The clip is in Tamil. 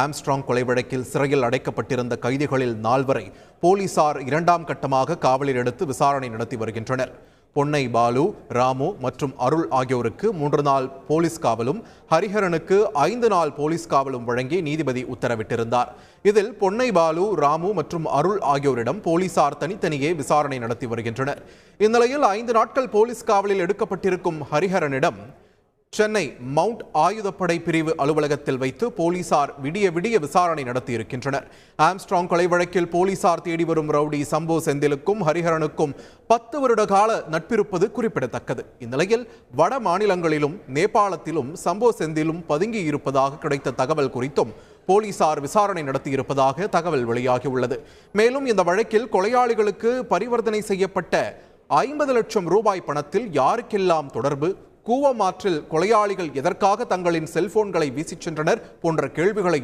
ஆம்ஸ்ட்ராங் கொலை வழக்கில் சிறையில் அடைக்கப்பட்டிருந்த கைதிகளில் 4 வரை போலீசார் 2ஆம் கட்டமாக காவலில் எடுத்து விசாரணை நடத்தி வருகின்றனர். பொன்னை பாலு, ராமு மற்றும் அருள் ஆகியோருக்கு 3 நாள் போலீஸ் காவலும், ஹரிஹரனுக்கு 5 நாள் போலீஸ் காவலும் வழங்கி நீதிபதி உத்தரவிட்டிருந்தார். இதில் பொன்னை பாலு, ராமு மற்றும் அருள் ஆகியோரிடம் போலீசார் தனித்தனியே விசாரணை நடத்தி வருகின்றனர். இந்நிலையில் 5 நாட்கள் போலீஸ் காவலில் எடுக்கப்பட்டிருக்கும் ஹரிஹரனிடம் சென்னை மவுண்ட் ஆயுதப்படை பிரிவு அலுவலகத்தில் வைத்து போலீசார் விடிய விசாரணை நடத்தியிருக்கின்றனர். ஆம்ஸ்ட்ராங் கொலை வழக்கில் போலீசார் தேடி வரும் ரவுடி சம்போ செந்திலுக்கும் ஹரிஹரனுக்கும் 10 வருட கால நட்பிருப்பது குறிப்பிடத்தக்கது. இந்நிலையில் வட மாநிலங்களிலும் நேபாளத்திலும் சம்போ செந்திலும் பதுங்கி இருப்பதாக கிடைத்த தகவல் குறித்தும் போலீசார் விசாரணை நடத்தியிருப்பதாக தகவல் வெளியாகியுள்ளது. மேலும் இந்த வழக்கில் கொலையாளிகளுக்கு பரிவர்த்தனை செய்யப்பட்ட 50 லட்சம் ரூபாய் பணத்தில் யாருக்கெல்லாம் தொடர்பு, கூவம் ஆற்றில் கொலையாளிகள் எதற்காக தங்களின் செல்போன்களை வீசிச் சென்றனர் போன்ற கேள்விகளை